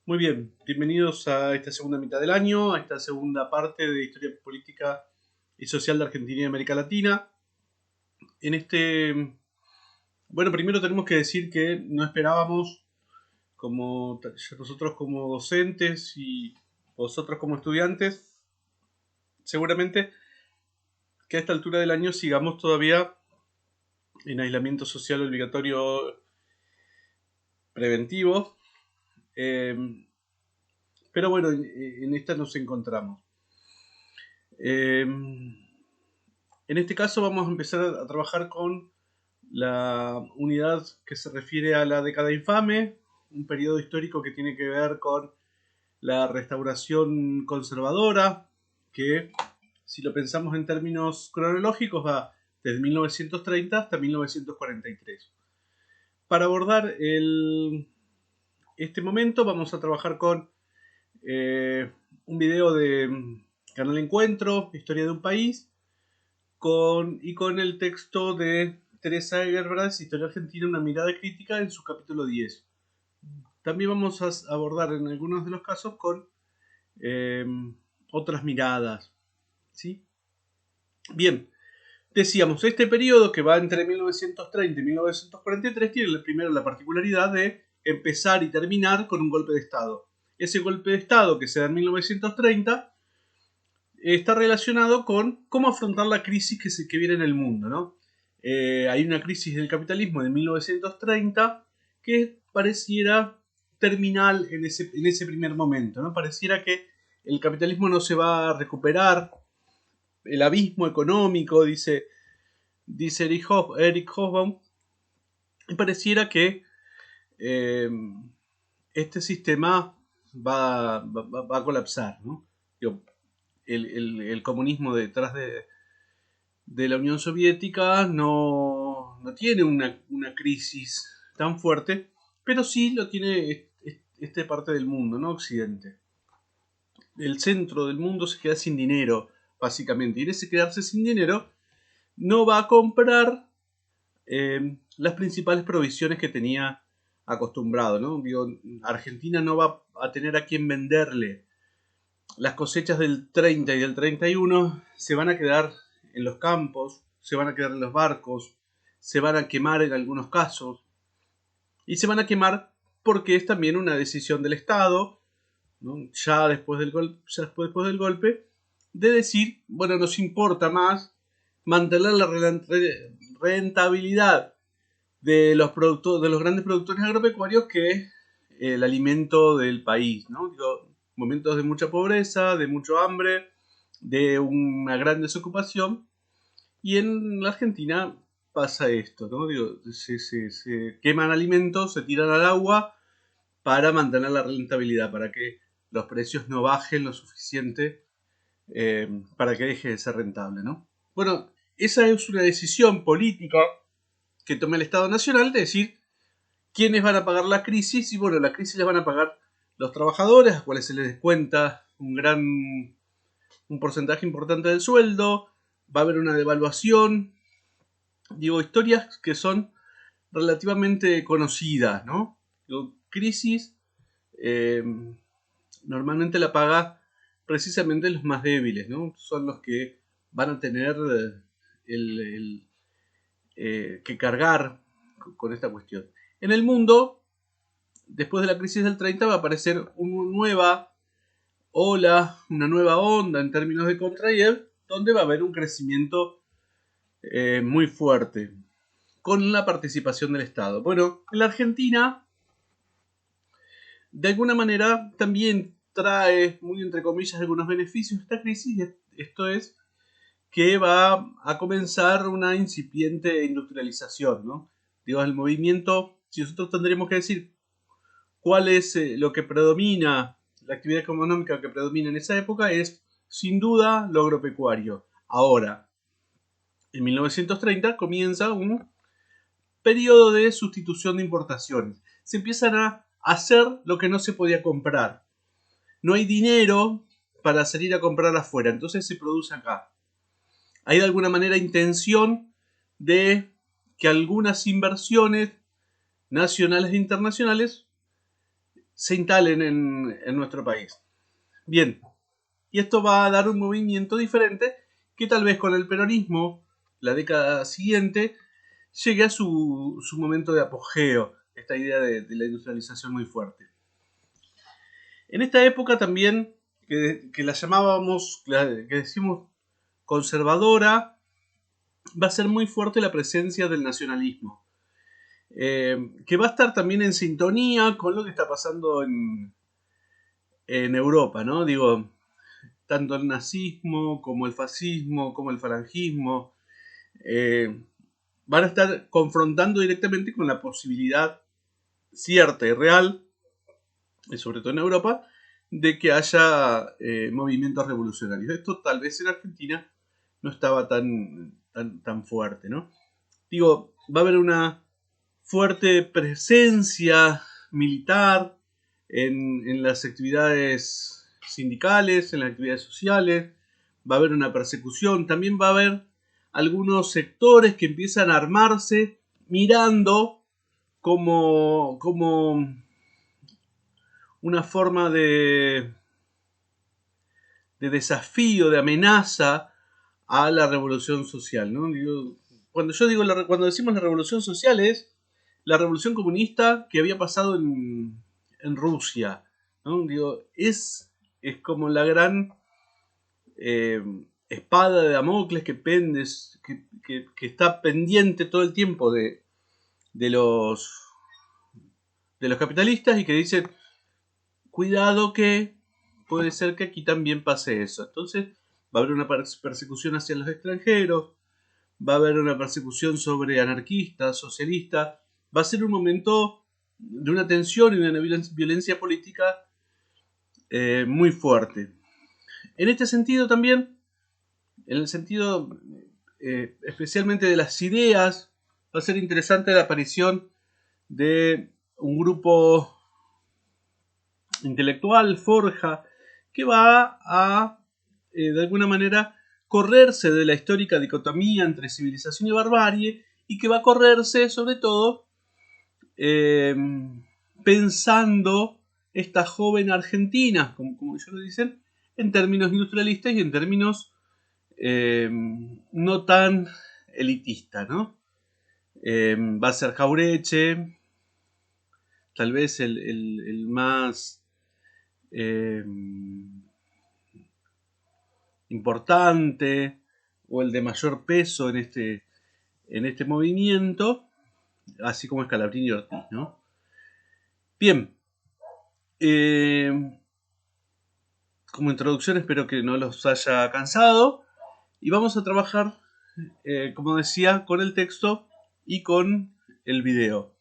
Muy bien, bienvenidos a esta segunda mitad del año, a esta segunda parte de Historia Política y Social de Argentina y América Latina. En este, bueno, primero tenemos que decir que no esperábamos, como nosotros como docentes y vosotros como estudiantes, seguramente que a esta altura del año sigamos todavía en aislamiento social obligatorio preventivo. Eh, pero bueno, en esta nos encontramos. Eh, En este caso vamos a empezar a trabajar con la unidad que se refiere a la década infame, un periodo histórico que tiene que ver con la restauración conservadora, que si lo pensamos en términos cronológicos va desde 1930 hasta 1943. Para abordar este momento vamos a trabajar con un video de Canal Encuentro, Historia de un País, con el texto de Teresa Egerbras, Historia Argentina, una mirada crítica, en su capítulo 10. También vamos a abordar en algunos de los casos con eh, otras miradas. ¿Sí? Bien, decíamos, este periodo que va entre 1930 y 1943 tiene primero la particularidad de empezar y terminar con un golpe de Estado. Ese golpe de Estado que se da en 1930 está relacionado con cómo afrontar la crisis que viene en el mundo, ¿no? Hay una crisis del capitalismo de 1930 que pareciera terminal en ese primer momento, ¿no? Pareciera que el capitalismo no se va a recuperar, el abismo económico, dice Eric Hobsbawm, y pareciera que eh, este sistema va a colapsar, ¿no? Digo, el comunismo detrás de la Unión Soviética no tiene una crisis tan fuerte, pero sí lo tiene esta parte del mundo, ¿no? Occidente. El centro del mundo se queda sin dinero, básicamente, y en ese quedarse sin dinero no va a comprar las principales provisiones que tenía acostumbrado, ¿no? Digo, Argentina no va a tener a quien venderle. Las cosechas del 30 y del 31 se van a quedar en los campos, se van a quedar en los barcos, se van a quemar en algunos casos, y se van a quemar porque es también una decisión del Estado, ¿no? Después del golpe, de decir, bueno, nos importa más mantener la rentabilidad de los grandes productores agropecuarios que el alimento del país, ¿no? Digo, momentos de mucha pobreza, de mucho hambre, de una gran desocupación, y en la Argentina pasa esto, ¿no? Digo, se queman alimentos, se tiran al agua para mantener la rentabilidad, para que los precios no bajen lo suficiente para que deje de ser rentable, ¿no? Bueno, esa es una decisión política que toma el Estado Nacional de decir quiénes van a pagar la crisis, y bueno, la crisis la van a pagar los trabajadores, a los cuales se les descuenta un porcentaje importante del sueldo, va a haber una devaluación, digo, historias que son relativamente conocidas, ¿no? Digo, crisis eh, normalmente la paga precisamente los más débiles, ¿no? Son los que van a tener que cargar con esta cuestión. En el mundo, después de la crisis del 30 va a aparecer una nueva ola, una nueva onda en términos de contraír, donde va a haber un crecimiento muy fuerte con la participación del Estado. Bueno, en la Argentina, de alguna manera, también trae, muy entre comillas, algunos beneficios esta crisis. Esto es que va a comenzar una incipiente industrialización, ¿no? Digo, el movimiento, si nosotros tendríamos que decir cuál es lo que predomina, la actividad económica que predomina en esa época, es sin duda lo agropecuario. Ahora, en 1930 comienza un periodo de sustitución de importaciones. Se empiezan a hacer lo que no se podía comprar. No hay dinero para salir a comprar afuera, entonces se produce acá. Hay de alguna manera intención de que algunas inversiones nacionales e internacionales se instalen en nuestro país. Bien, y esto va a dar un movimiento diferente que tal vez con el peronismo, la década siguiente, llegue a su momento de apogeo, esta idea de la industrialización muy fuerte. En esta época también, que la llamábamos, que decimos conservadora, va a ser muy fuerte la presencia del nacionalismo, que va a estar también en sintonía con lo que está pasando en Europa, ¿no? Digo, tanto el nazismo como el fascismo, como el falangismo, van a estar confrontando directamente con la posibilidad cierta y real, sobre todo en Europa, de que haya movimientos revolucionarios. Esto tal vez en Argentina no estaba tan fuerte, ¿no? Digo, va a haber una fuerte presencia militar en las actividades sindicales, en las actividades sociales, va a haber una persecución, también va a haber algunos sectores que empiezan a armarse mirando como una forma de desafío, de amenaza a la revolución social, ¿no? Cuando decimos la revolución social es la revolución comunista que había pasado en Rusia, ¿no? Digo, es como la gran eh, espada de Damocles que pende, que está pendiente todo el tiempo de los capitalistas y que dicen, cuidado que puede ser que aquí también pase eso. Entonces va a haber una persecución hacia los extranjeros, va a haber una persecución sobre anarquistas, socialistas. Va a ser un momento de una tensión y una violencia política muy fuerte. En este sentido también, en el sentido especialmente de las ideas, va a ser interesante la aparición de un grupo intelectual, Forja, que va a, de alguna manera, correrse de la histórica dicotomía entre civilización y barbarie y que va a correrse sobre todo eh, pensando esta joven argentina, como ellos lo dicen, en términos industrialistas y en términos no tan elitistas, ¿no? Va a ser Jaureche, tal vez el más importante o el de mayor peso en este movimiento, así como Scalabrini y Ortiz, ¿no? Bien, como introducción espero que no los haya cansado y vamos a trabajar, como decía, con el texto y con el video.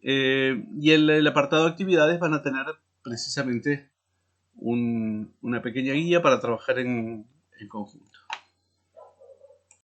Y el apartado de actividades van a tener precisamente una pequeña guía para trabajar en conjunto.